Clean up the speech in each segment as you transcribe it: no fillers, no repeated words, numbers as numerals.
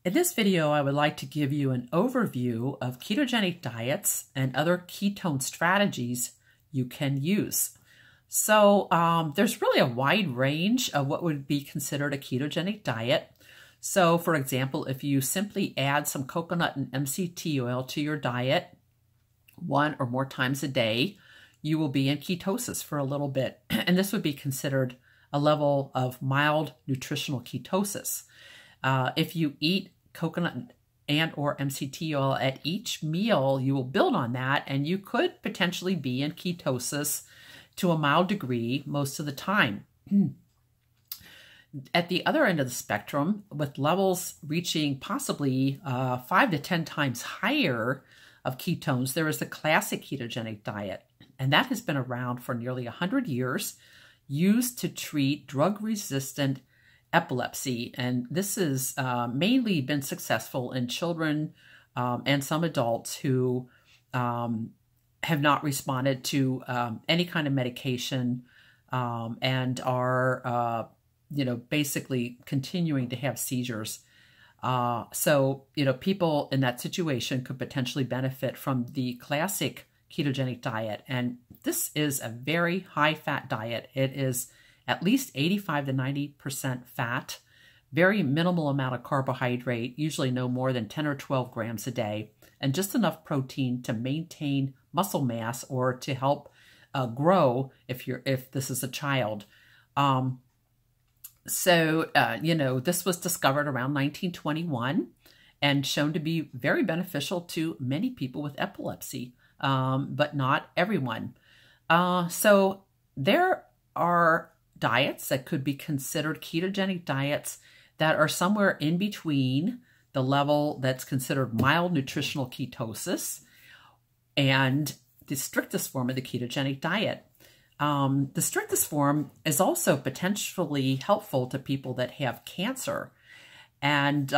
In this video, I would like to give you an overview of ketogenic diets and other ketone strategies you can use. So there's really a wide range of what would be considered a ketogenic diet. So for example, if you simply add some coconut and MCT oil to your diet one or more times a day, you will be in ketosis for a little bit. And this would be considered a level of mild nutritional ketosis. If you eat coconut and or MCT oil at each meal, you will build on that, and you could potentially be in ketosis to a mild degree most of the time. At the other end of the spectrum, with levels reaching possibly 5 to 10 times higher of ketones, there is the classic ketogenic diet, and that has been around for nearly 100 years, used to treat drug-resistant epilepsy. And this has mainly been successful in children and some adults who have not responded to any kind of medication and are, basically continuing to have seizures. So, people in that situation could potentially benefit from the classic ketogenic diet. And this is a very high fat diet. It is at least 85 to 90% fat, very minimal amount of carbohydrate, usually no more than 10 or 12 grams a day, and just enough protein to maintain muscle mass or to help grow if this is a child. This was discovered around 1921 and shown to be very beneficial to many people with epilepsy, but not everyone. So there are diets that could be considered ketogenic diets that are somewhere in between the level that's considered mild nutritional ketosis and the strictest form of the ketogenic diet. The strictest form is also potentially helpful to people that have cancer. And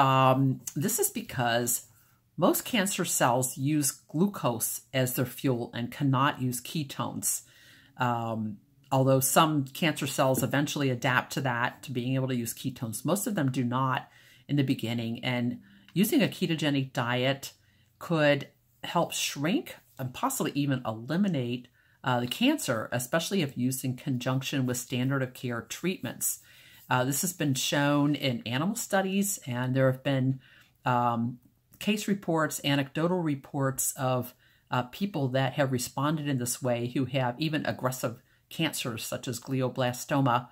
this is because most cancer cells use glucose as their fuel and cannot use ketones. Although some cancer cells eventually adapt to that, to being able to use ketones. Most of them do not in the beginning. And using a ketogenic diet could help shrink and possibly even eliminate the cancer, especially if used in conjunction with standard of care treatments. This has been shown in animal studies, and there have been case reports, anecdotal reports of people that have responded in this way who have even aggressive cancers such as glioblastoma,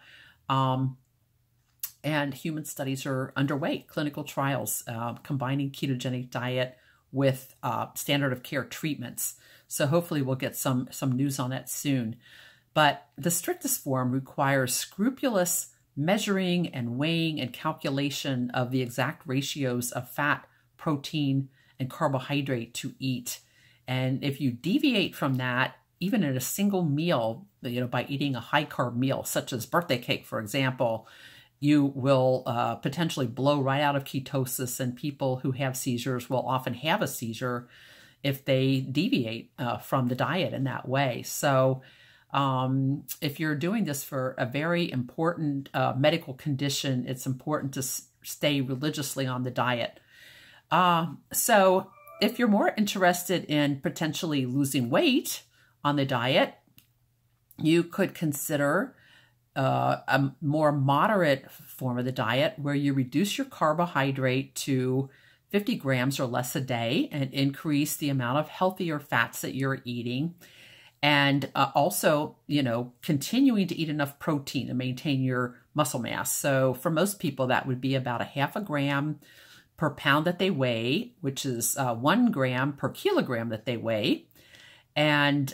and human studies are underway, clinical trials combining ketogenic diet with standard of care treatments. So hopefully we'll get some news on that soon. But the strictest form requires scrupulous measuring and weighing and calculation of the exact ratios of fat, protein, and carbohydrate to eat. And if you deviate from that, even in a single meal, by eating a high-carb meal, such as birthday cake, for example, you will potentially blow right out of ketosis, and people who have seizures will often have a seizure if they deviate from the diet in that way. So if you're doing this for a very important medical condition, it's important to stay religiously on the diet. So if you're more interested in potentially losing weight on the diet, you could consider a more moderate form of the diet where you reduce your carbohydrate to 50 grams or less a day and increase the amount of healthier fats that you're eating. And also, continuing to eat enough protein to maintain your muscle mass. So for most people, that would be about 0.5 gram per pound that they weigh, which is 1 gram per kilogram that they weigh. And,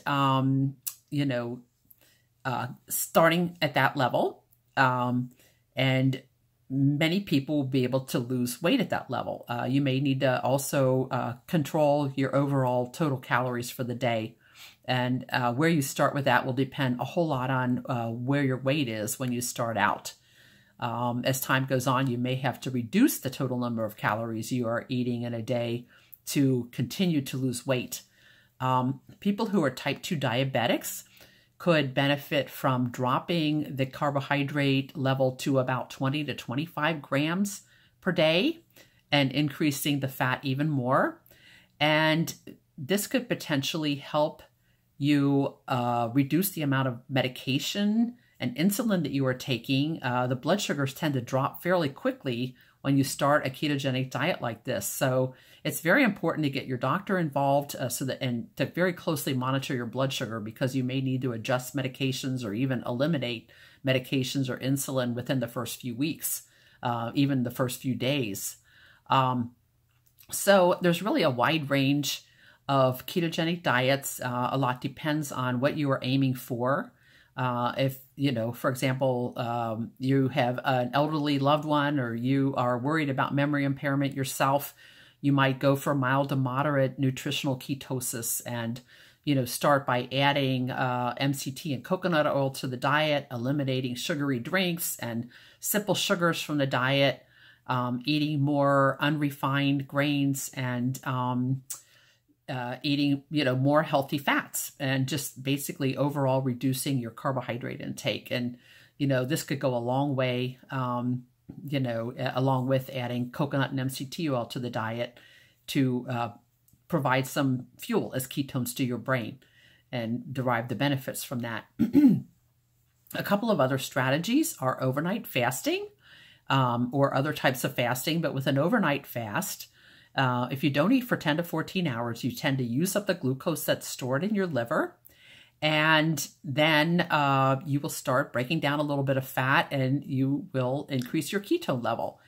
starting at that level, and many people will be able to lose weight at that level. You may need to also control your overall total calories for the day. And where you start with that will depend a whole lot on where your weight is when you start out. As time goes on, you may have to reduce the total number of calories you are eating in a day to continue to lose weight. People who are type 2 diabetics could benefit from dropping the carbohydrate level to about 20 to 25 grams per day and increasing the fat even more. And this could potentially help you reduce the amount of medication and insulin that you are taking. The blood sugars tend to drop fairly quickly when you start a ketogenic diet like this. So it's very important to get your doctor involved and to very closely monitor your blood sugar, because you may need to adjust medications or even eliminate medications or insulin within the first few weeks, even the first few days. So there's really a wide range of ketogenic diets. A lot depends on what you are aiming for. If, for example, you have an elderly loved one, or you are worried about memory impairment yourself, you might go for mild to moderate nutritional ketosis and, start by adding MCT and coconut oil to the diet, eliminating sugary drinks and simple sugars from the diet, eating more unrefined grains, and eating, more healthy fats, and just basically overall reducing your carbohydrate intake. And, this could go a long way, along with adding coconut and MCT oil to the diet to provide some fuel as ketones to your brain and derive the benefits from that. A couple of other strategies are overnight fasting, or other types of fasting. But with an overnight fast, if you don't eat for 10 to 14 hours, you tend to use up the glucose that's stored in your liver. And then you will start breaking down a little bit of fat, and you will increase your ketone level.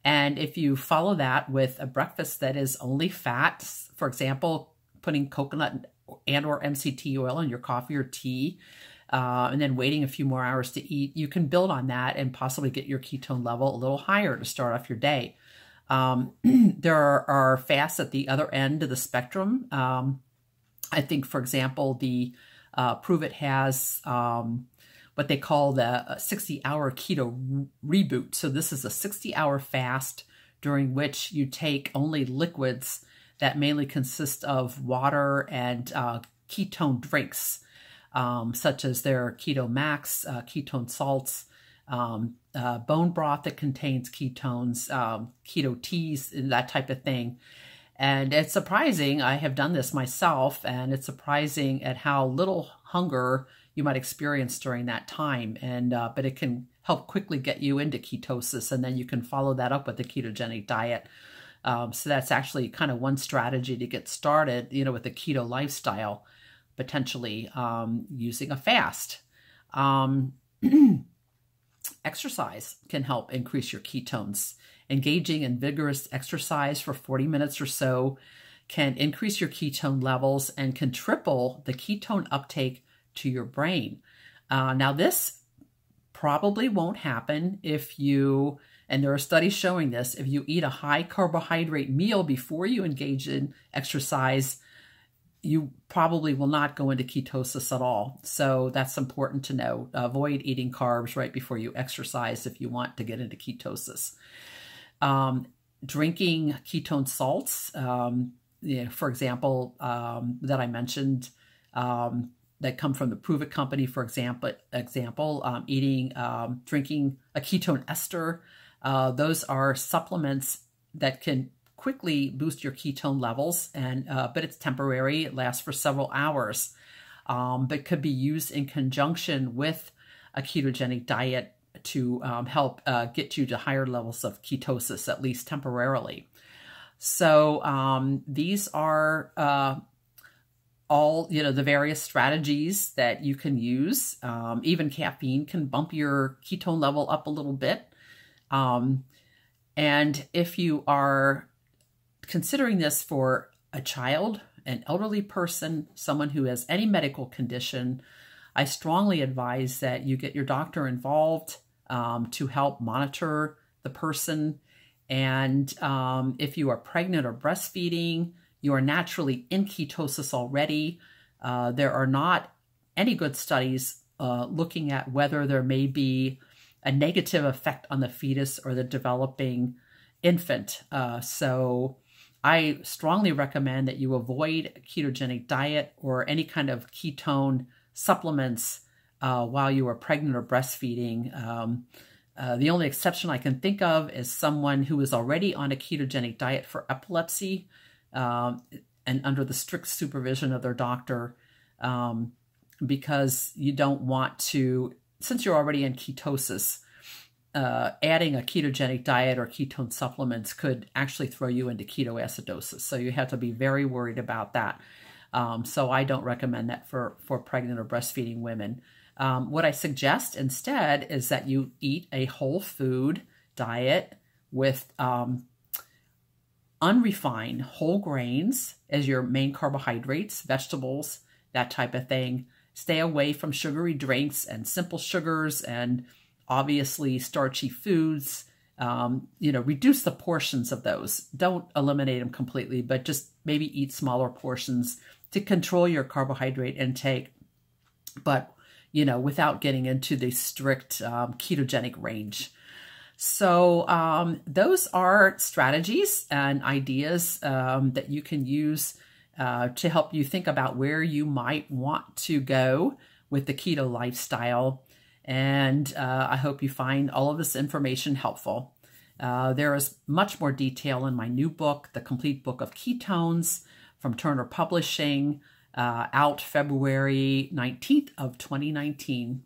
And if you follow that with a breakfast that is only fats, for example, putting coconut and or MCT oil in your coffee or tea, and then waiting a few more hours to eat, you can build on that and possibly get your ketone level a little higher to start off your day. There are fasts at the other end of the spectrum. I think, for example, the Prove It has what they call the 60-hour keto reboot. So this is a 60-hour fast during which you take only liquids that mainly consist of water and ketone drinks, such as their Keto Max, ketone salts, bone broth that contains ketones, keto teas, and that type of thing. And it's surprising, I have done this myself, and it's surprising at how little hunger you might experience during that time. And but it can help quickly get you into ketosis, and then you can follow that up with a ketogenic diet. So that's actually kind of one strategy to get started, with the keto lifestyle, potentially using a fast. Exercise can help increase your ketones. Engaging in vigorous exercise for 40 minutes or so can increase your ketone levels and can triple the ketone uptake to your brain. Now, this probably won't happen if you, and there are studies showing this, if you eat a high carbohydrate meal before you engage in exercise, you probably will not go into ketosis at all. So that's important to know. Avoid eating carbs right before you exercise if you want to get into ketosis. Drinking ketone salts, for example, that I mentioned, that come from the Prove It company, for example, drinking a ketone ester. Those are supplements that can quickly boost your ketone levels, but it's temporary. It lasts for several hours, but could be used in conjunction with a ketogenic diet to help get you to higher levels of ketosis, at least temporarily. So these are all, the various strategies that you can use. Even caffeine can bump your ketone level up a little bit. And if you are considering this for a child, an elderly person, someone who has any medical condition, I strongly advise that you get your doctor involved to help monitor the person. And if you are pregnant or breastfeeding, you are naturally in ketosis already. There are not any good studies looking at whether there may be a negative effect on the fetus or the developing infant. So I strongly recommend that you avoid a ketogenic diet or any kind of ketone supplements while you are pregnant or breastfeeding. The only exception I can think of is someone who is already on a ketogenic diet for epilepsy and under the strict supervision of their doctor, because you don't want to, since you're already in ketosis, adding a ketogenic diet or ketone supplements could actually throw you into ketoacidosis. So you have to be very worried about that. So I don't recommend that for pregnant or breastfeeding women. What I suggest instead is that you eat a whole food diet with unrefined whole grains as your main carbohydrates, vegetables, that type of thing. Stay away from sugary drinks and simple sugars and obviously starchy foods. Reduce the portions of those. Don't eliminate them completely, but just maybe eat smaller portions to control your carbohydrate intake, but without getting into the strict ketogenic range. So those are strategies and ideas that you can use to help you think about where you might want to go with the keto lifestyle. And I hope you find all of this information helpful. There is much more detail in my new book, The Complete Book of Ketones, from Turner Publishing, out February 19th of 2019.